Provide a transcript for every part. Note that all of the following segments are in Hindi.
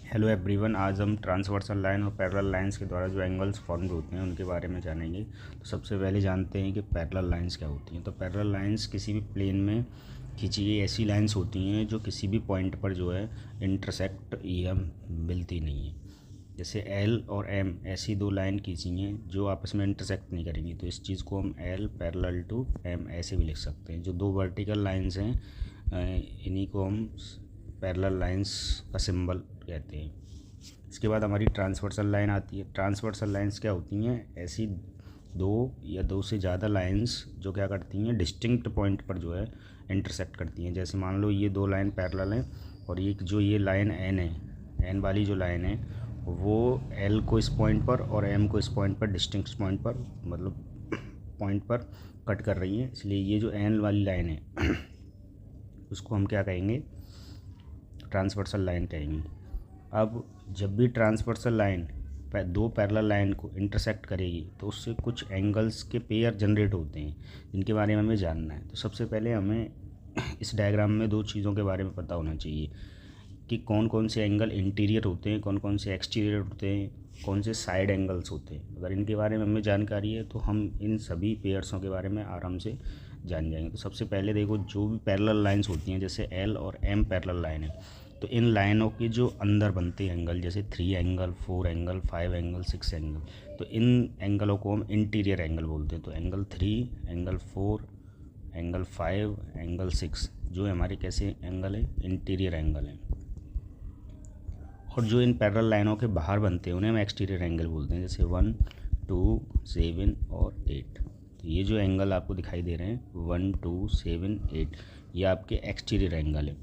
हेलो एवरीवन, आज हम ट्रांसवर्सल लाइन और पैरेलल लाइंस के द्वारा जो एंगल्स फॉर्म्ड होते हैं उनके बारे में जानेंगे। तो सबसे पहले जानते हैं कि पैरेलल लाइंस क्या होती हैं। तो पैरेलल लाइंस किसी भी प्लेन में खींची गई ऐसी लाइंस होती हैं जो किसी भी पॉइंट पर जो है इंटरसेक्ट या मिलती नहीं है। जैसे एल और एम ऐसी दो लाइन खींची हैं जो आपस में इंटरसेक्ट नहीं करेंगी, तो इस चीज़ को हम एल पैरेलल टू एम ऐसे भी लिख सकते हैं। जो दो वर्टिकल लाइंस हैं इन्हीं को हम पैरेलल लाइंस का सिंबल कहते हैं। इसके बाद हमारी ट्रांसवर्सल लाइन आती है। ट्रांसवर्सल लाइंस क्या होती हैं? ऐसी दो या दो से ज़्यादा लाइंस जो क्या करती हैं, डिस्टिंक्ट पॉइंट पर जो है इंटरसेक्ट करती हैं। जैसे मान लो ये दो लाइन पैरेलल हैं और ये लाइन एन है, एन वाली जो लाइन है वो एल को इस पॉइंट पर और एम को इस पॉइंट पर, डिस्टिंक्ट पॉइंट पर, मतलब पॉइंट पर कट कर रही हैं। इसलिए ये जो एन वाली लाइन है उसको हम क्या कहेंगे? ट्रांसवर्सल लाइन कहेंगे। अब जब भी ट्रांसवर्सल लाइन दो पैरेलल लाइन को इंटरसेक्ट करेगी तो उससे कुछ एंगल्स के पेयर जनरेट होते हैं जिनके बारे में हमें जानना है। तो सबसे पहले हमें इस डायग्राम में दो चीज़ों के बारे में पता होना चाहिए कि कौन कौन से एंगल इंटीरियर होते हैं, कौन कौन से एक्सटीरियर होते हैं, कौन से साइड एंगल्स होते हैं। अगर इनके बारे में हमें जानकारी है तो हम इन सभी पेयर्सों के बारे में आराम से जान जाएंगे। तो सबसे पहले देखो, जो भी पैरेलल लाइंस होती हैं, जैसे एल और एम पैरेलल लाइन है, तो इन लाइनों के जो अंदर बनते हैं एंगल, जैसे 3 एंगल, 4 एंगल, 5 एंगल, 6 एंगल, तो इन एंगलों को हम इंटीरियर एंगल बोलते हैं। तो एंगल 3, एंगल 4, एंगल 5, एंगल 6 जो हमारे कैसे एंगल है? इंटीरियर एंगल है। और जो इन पैरेलल लाइनों के बाहर बनते हैं उन्हें हम एक्सटीरियर एंगल बोलते हैं, जैसे 1, 2, 7 और 8। तो ये जो एंगल आपको दिखाई दे रहे हैं 1, 2, 7, 8, ये आपके एक्सटीरियर एंगल है।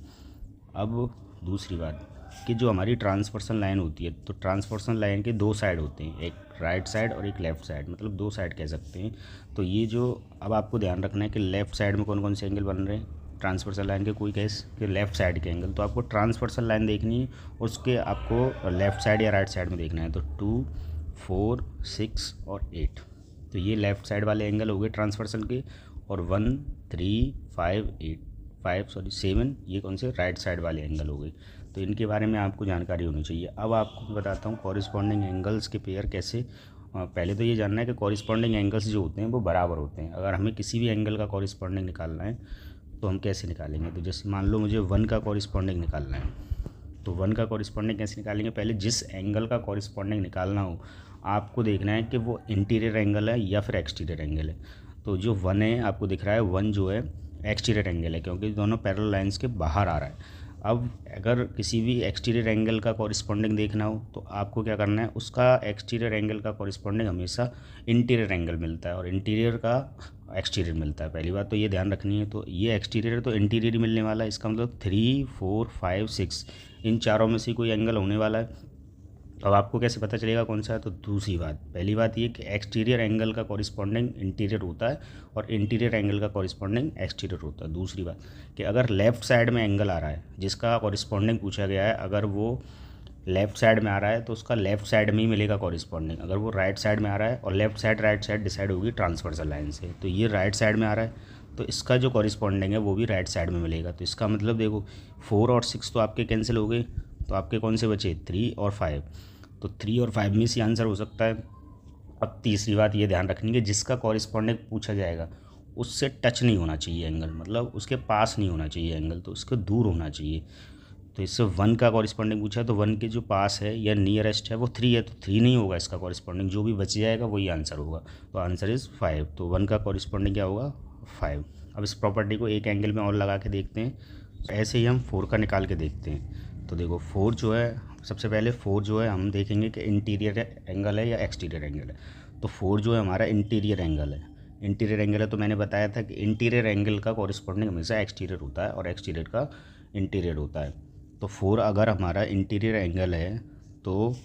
अब दूसरी बात कि जो हमारी ट्रांसवर्सल लाइन होती है, तो ट्रांसवर्सल लाइन के दो साइड होते हैं, एक राइट साइड और एक लेफ़्ट साइड, मतलब दो साइड कह सकते हैं। तो ये जो अब आपको ध्यान रखना है कि लेफ़्ट साइड में कौन कौन से एंगल बन रहे हैं ट्रांसवर्सल लाइन के, कोई केस के लेफ़्ट साइड के एंगल। तो आपको ट्रांसवर्सल लाइन देखनी है और उसके आपको लेफ़्ट साइड या राइट साइड में देखना है। तो 2, 4, 6 और 8, तो ये लेफ़्ट साइड वाले एंगल हो गए ट्रांसवर्सल के। और 1, 3, 5, 7 ये कौन से? राइट साइड वाले एंगल हो गए। तो इनके बारे में आपको जानकारी होनी चाहिए। अब आपको मैं बताता हूँ कॉरिस्पॉन्डिंग एंगल्स के पेयर कैसे। पहले तो ये जानना है कि कॉरिस्पॉन्डिंग एंगल्स जो होते हैं वो बराबर होते हैं। अगर हमें किसी भी एंगल का कॉरिस्पॉन्डिंग निकालना है तो हम कैसे निकालेंगे? तो जैसे मान लो मुझे 1 का कॉरिस्पॉन्डिंग निकालना है, तो 1 का कॉरिस्पॉन्डिंग कैसे निकालेंगे? पहले जिस एंगल का कॉरिस्पॉन्डिंग निकालना हो आपको देखना है कि वो इंटीरियर एंगल है या फिर एक्सटीरियर एंगल है। तो जो 1 है, आपको दिख रहा है 1 जो है एक्सटीरियर एंगल है क्योंकि दोनों पैरेलल लाइंस के बाहर आ रहा है। अब अगर किसी भी एक्सटीरियर एंगल का कॉरिस्पॉन्डिंग देखना हो तो आपको क्या करना है? उसका एक्सटीरियर एंगल का कॉरिस्पॉन्डिंग हमेशा इंटीरियर एंगल मिलता है और इंटीरियर का एक्सटीरियर मिलता है। पहली बात तो ये ध्यान रखनी है। तो ये एक्सटीरियर तो इंटीरियर ही मिलने वाला है, इसका मतलब 3, 4, 5, 6 इन चारों में से कोई एंगल होने वाला है। अब आपको कैसे पता चलेगा कौन सा है? तो दूसरी बात, पहली बात ये कि एक्सटीरियर एंगल का कॉरिस्पॉन्डिंग इंटीरियर होता है और इंटीरियर एंगल का कॉरिस्पॉन्डिंग एक्सटीरियर होता है। दूसरी बात कि अगर लेफ़्ट साइड में एंगल आ रहा है जिसका कॉरिस्पॉन्डिंग पूछा गया है, अगर वो लेफ़्ट साइड में आ रहा है तो उसका लेफ़्ट साइड में ही मिलेगा कॉरिस्पॉन्डिंग। अगर वो राइट साइड में आ रहा है और left side right side decide होगी ट्रांसवर्सल लाइन से, तो ये राइट साइड में आ रहा है तो इसका जो कॉरिस्पॉन्डिंग है वो भी राइट साइड में मिलेगा। तो इसका मतलब देखो 4 और 6 तो आपके कैंसिल हो गए, तो आपके कौन से बचे? 3 और 5। तो 3 और 5 में से आंसर हो सकता है। अब तीसरी बात ये ध्यान रखनी है, जिसका कॉरिस्पॉन्डिंग पूछा जाएगा उससे टच नहीं होना चाहिए एंगल, मतलब उसके पास नहीं होना चाहिए एंगल, तो उसके दूर होना चाहिए। तो इससे 1 का कॉरिस्पॉन्डिंग पूछा है तो 1 के जो पास है या नियरेस्ट है वो 3 है, तो 3 नहीं होगा इसका कॉरिस्पॉन्डिंग, जो भी बच जाएगा वही आंसर होगा। तो आंसर इज़ 5। तो 1 का कॉरिस्पॉन्डिंग क्या होगा? 5। अब इस प्रॉपर्टी को एक एंगल में और लगा के देखते हैं। ऐसे ही हम 4 का निकाल के देखते हैं। तो देखो 4 जो है, सबसे पहले 4 जो है हम देखेंगे कि इंटीरियर एंगल है या एक्सटीरियर एंगल है। तो 4 जो है हमारा इंटीरियर एंगल है। इंटीरियर एंगल है तो मैंने बताया था कि इंटीरियर एंगल का कॉरिस्पॉन्डिंग हमेशा एक्सटीरियर होता है और एक्सटीरियर का इंटीरियर होता है। तो 4 अगर हमारा इंटीरियर एंगल है तो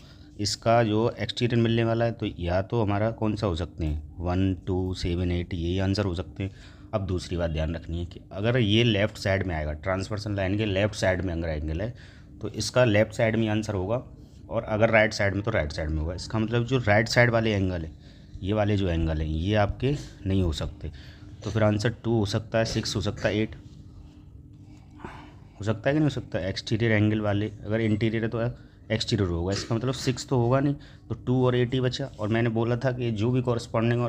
इसका जो एक्सटीरियर मिलने वाला है तो या तो हमारा कौन सा हो सकते हैं? 1, 2, 7, 8 यही आंसर हो सकते हैं। अब दूसरी बात ध्यान रखनी है कि अगर ये लेफ़्ट साइड में आएगा, ट्रांसवर्सल लाइन के लेफ़्ट साइड में अगर एंगल है तो इसका लेफ़्ट साइड में आंसर होगा, और अगर राइट साइड में तो राइट साइड में होगा। इसका मतलब जो राइट साइड वाले एंगल है, ये वाले जो एंगल हैं ये आपके नहीं हो सकते। तो फिर आंसर 2 हो सकता है, 6 हो सकता है, 8 हो सकता है कि नहीं हो सकता? एक्सटीरियर एंगल वाले अगर इंटीरियर है तो एक्सटीरियर होगा। इसका मतलब 6 तो होगा नहीं, तो 2 और 8 ही बचा। और मैंने बोला था कि जो भी कॉरस्पॉन्डिंग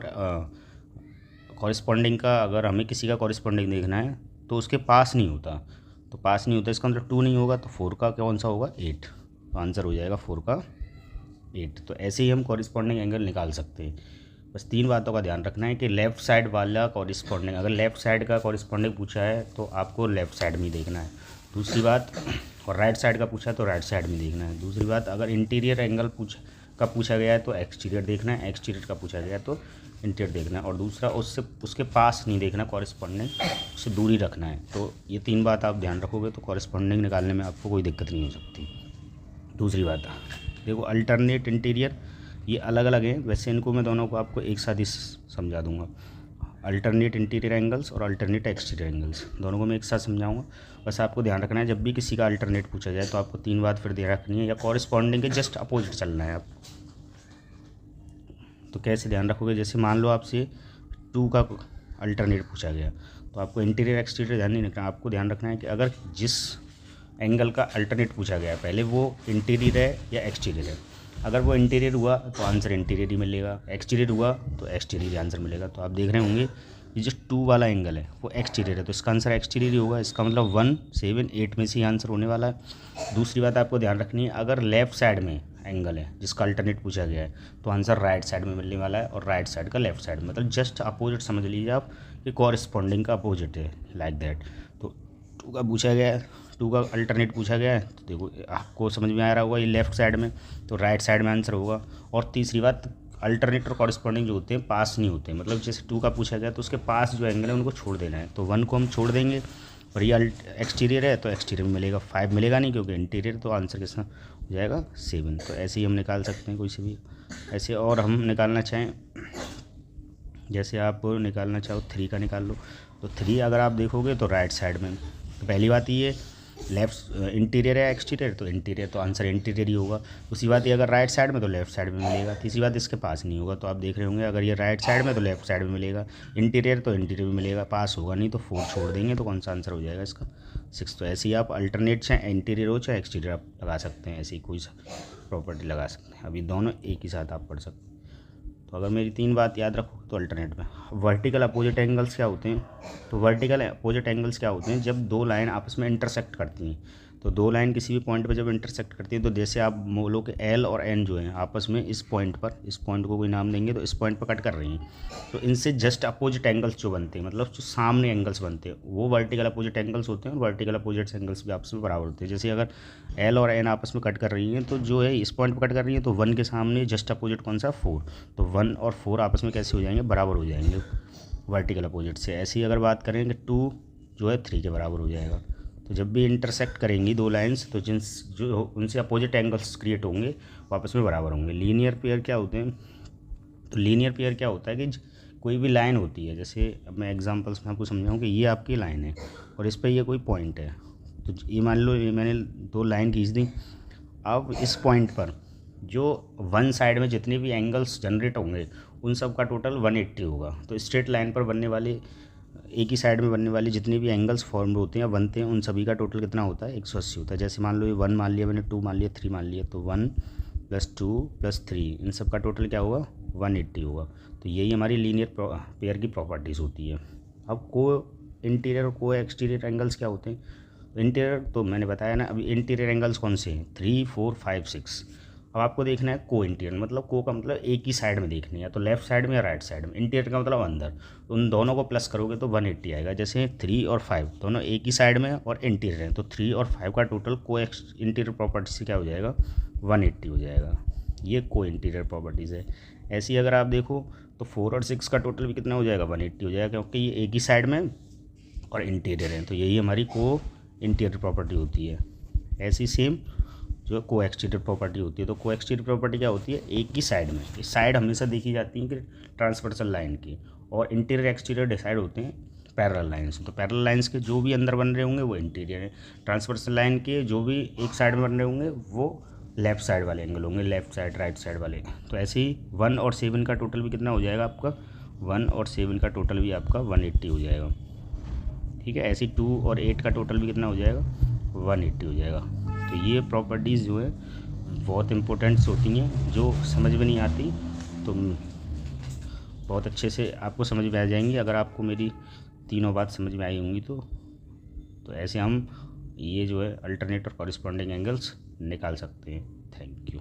का अगर हमें किसी का कॉरस्पॉन्डिंग देखना है तो उसके पास नहीं होता, तो पास नहीं होता इसका मतलब 2 नहीं होगा, तो 4 का कौन सा होगा 8, तो आंसर हो जाएगा 4 का 8। तो ऐसे ही हम कॉरस्पॉन्डिंग एंगल निकाल सकते हैं। बस 3 बातों का ध्यान रखना है कि लेफ़्ट साइड वाला कॉरस्पॉन्डिंग, अगर लेफ़्ट साइड का कॉरस्पॉन्डिंग पूछा है तो आपको लेफ़्ट साइड में ही देखना है। दूसरी बात, और राइट साइड का पूछा है तो राइट साइड में देखना है। दूसरी बात, अगर इंटीरियर एंगल पूछा गया है तो एक्सटीरियर देखना है, एक्सटीरियर का पूछा गया है तो इंटीरियर देखना है। और दूसरा, उसके पास नहीं देखना कॉरस्पॉन्डिंग, उससे दूरी रखना है। तो ये 3 बात आप ध्यान रखोगे तो कॉरस्पॉन्डिंग निकालने में आपको कोई दिक्कत नहीं हो सकती। दूसरी बात देखो, अल्टरनेट इंटीरियर ये अलग अलग हैं, वैसे इनको मैं दोनों को आपको एक साथ ही समझा दूंगा। अल्टरनेट इंटीरियर एंगल्स और अल्टरनेट एक्सटीरियर एंगल्स दोनों को मैं एक साथ समझाऊंगा। बस आपको ध्यान रखना है जब भी किसी का अल्टरनेट पूछा जाए तो आपको 3 बात फिर ध्यान रखनी है, या कॉरस्पॉन्डिंग के जस्ट अपोजिट चलना है आपको। तो कैसे ध्यान रखोगे, जैसे मान लो आपसे 2 का अल्टरनेट पूछा गया तो आपको इंटीरियर एक्सटीरियर ध्यान नहीं रखना, आपको ध्यान रखना है कि अगर जिस एंगल का अल्टरनेट पूछा गया है पहले वो इंटीरियर है या एक्सटीरियर है। अगर वो इंटीरियर हुआ तो आंसर इंटीरियर ही मिलेगा, एक्सटीरियर हुआ तो एक्सटीरियर आंसर मिलेगा। तो आप देख रहे होंगे ये जो 2 वाला एंगल है वो एक्सटीरियर है, तो इसका आंसर एक्सटीरियर ही होगा। इसका मतलब 1, 7, 8 में से ही आंसर होने वाला है। दूसरी बात आपको ध्यान रखनी है, अगर लेफ़्ट साइड में एंगल है जिसका अल्टरनेट पूछा गया है तो आंसर राइट साइड में मिलने वाला है, और राइट साइड का लेफ्ट साइड, मतलब जस्ट अपोजिट समझ लीजिए आप कि कॉरस्पॉन्डिंग का अपोजिट है, लाइक दैट। तो 2 का पूछा गया है, 2 का अल्टरनेट पूछा गया है, तो देखो आपको समझ में आ रहा होगा ये लेफ़्ट साइड में, तो राइट साइड में आंसर होगा। और तीसरी बात, अल्टरनेट और कॉरस्पॉन्डिंग जो होते हैं पास नहीं होते, मतलब जैसे 2 का पूछा गया तो उसके पास जो एंगल है उनको छोड़ देना है, तो 1 को हम छोड़ देंगे। और ये एक्सटीरियर है तो एक्सटीरियर में मिलेगा, 5 मिलेगा नहीं क्योंकि इंटीरियर, तो आंसर कितना हो जाएगा 7। तो ऐसे ही हम निकाल सकते हैं कोई से भी ऐसे। और हम निकालना चाहें, जैसे आप निकालना चाहो 3 का निकाल लो, तो 3 अगर आप देखोगे तो राइट साइड में, तो पहली बात ये लेफ्ट इंटीरियर है एक्सटीरियर, तो इंटीरियर, तो आंसर इंटीरियर ही होगा। दूसरी बात ये अगर राइट साइड में तो लेफ्ट साइड में मिलेगा। तीसरी बात इसके पास नहीं होगा, तो आप देख रहे होंगे अगर ये राइट साइड में तो लेफ्ट साइड में मिलेगा, इंटीरियर तो इंटीरियर में मिलेगा, पास होगा नहीं तो 4 छोड़ देंगे, तो कौन सा आंसर हो जाएगा इसका 6। तो ऐसे ही आप अल्टरनेट चाहे इंटीरियर हो चाहे एक्सटीरियर आप लगा सकते हैं, ऐसी कोई प्रॉपर्टी लगा सकते हैं। अभी दोनों एक ही साथ आप पढ़ सकते हैं। तो अगर मेरी 3 बात याद रखो तो अल्टरनेट में वर्टिकल अपोजिट एंगल्स क्या होते हैं, तो वर्टिकल अपोजिट एंगल्स क्या होते हैं, जब 2 लाइन आपस में इंटरसेक्ट करती हैं। तो 2 लाइन किसी भी पॉइंट पर जब इंटरसेक्ट करती हैं, तो जैसे आप बोलो कि एल और एन जो है आपस में इस पॉइंट को कोई नाम देंगे, तो इस पॉइंट पर कट कर रही हैं, तो इनसे जस्ट अपोजिट एंगल्स जो बनते हैं, मतलब जो सामने एंगल्स बनते हैं वो वर्टिकल अपोजिट एंगल्स होते हैं। और वर्टिकल अपोजिट एंगल्स भी आपस में बराबर होते हैं। जैसे अगर एल और एन आपस में कट कर रही हैं, तो जो है इस पॉइंट पर कट कर रही हैं, तो 1 के सामने जस्ट अपोजिट कौन सा 4, तो 1 और 4 आपस में कैसे हो जाएंगे, बराबर हो जाएंगे वर्टिकल अपोजिट से। ऐसे ही अगर बात करें कि 2 जो है 3 के बराबर हो जाएगा। तो जब भी इंटरसेक्ट करेंगी 2 लाइंस, तो जो उनसे अपोजिट एंगल्स क्रिएट होंगे वो आपस में बराबर होंगे। लीनियर पेयर क्या होते हैं, तो लीनियर पेयर क्या होता है कि कोई भी लाइन होती है, जैसे अब मैं एग्जांपल्स में आपको समझाऊँ कि ये आपकी लाइन है और इस पर ये कोई पॉइंट है, तो ये मान लो ये मैंने 2 लाइन खींच दी। अब इस पॉइंट पर जो 1 साइड में जितने भी एंगल्स जनरेट होंगे उन सब का टोटल 180 होगा। तो स्ट्रेट लाइन पर बनने वाले, एक ही साइड में बनने वाले जितने भी एंगल्स फॉर्म होते हैं या बनते हैं, उन सभी का टोटल कितना होता है, 180 होता है। जैसे मान लो ये 1 मान लिया मैंने, 2 मान लिया, 3 मान लिया, तो 1 + 2 + 3 इन सब का टोटल क्या होगा, 180 होगा। तो यही हमारी लीनियर पेयर की प्रॉपर्टीज़ होती है। अब को इंटीरियर और को एक्सटीरियर एंगल्स क्या होते हैं, इंटीरियर तो मैंने बताया ना, अभी इंटीरियर एंगल्स कौन से हैं, 3, 4, 5, 6। अब आपको देखना है को इंटीरियर, मतलब को का मतलब एक ही साइड में देखनी है, तो लेफ्ट साइड में या राइट साइड में। इंटीरियर का मतलब अंदर, उन दोनों को प्लस करोगे तो 180 आएगा। जैसे 3 और 5 दोनों एक ही साइड में और इंटीरियर है, तो 3 और 5 का टोटल को इंटीरियर प्रॉपर्टी से क्या हो जाएगा, 180 हो जाएगा। ये को इंटीरियर प्रॉपर्टीज़ है। ऐसी अगर आप देखो तो 4 और 6 का टोटल भी कितना हो जाएगा, 180 हो जाएगा, क्योंकि ये एक ही साइड में और इंटीरियर है, तो यही हमारी को इंटीरियर प्रॉपर्टी होती है। ऐसी सेम जो को एक्सटीरियर प्रॉपर्टी होती है, तो को एक्सटीरियर प्रॉपर्टी क्या होती है, एक ही साइड में, इस साइड हमेशा देखी जाती है कि ट्रांसवर्सल लाइन की, और इंटीरियर एक्सटीरियर डिसाइड होते हैं पैरेलल लाइन से। तो पैरेलल लाइंस के जो भी अंदर बन रहे होंगे वो इंटीरियर है, ट्रांसवर्सल लाइन के जो भी एक साइड में बन रहे होंगे वो लेफ्ट साइड वाले एंगल होंगे, लेफ्ट साइड राइट साइड वाले। तो ऐसे ही 1 और 7 का टोटल भी कितना हो जाएगा आपका, 1 और 7 का टोटल भी आपका 180 हो जाएगा। ठीक है, ऐसे 2 और 8 का टोटल भी कितना हो जाएगा, 180 हो जाएगा। तो ये प्रॉपर्टीज़ जो है बहुत इम्पोर्टेंट्स होती हैं जो समझ में नहीं आती, तो बहुत अच्छे से आपको समझ में आ जाएंगी अगर आपको मेरी तीनों बात समझ में आई होंगी। तो ऐसे हम ये जो है अल्टरनेट और कॉरिस्पॉन्डिंग एंगल्स निकाल सकते हैं। Thank you.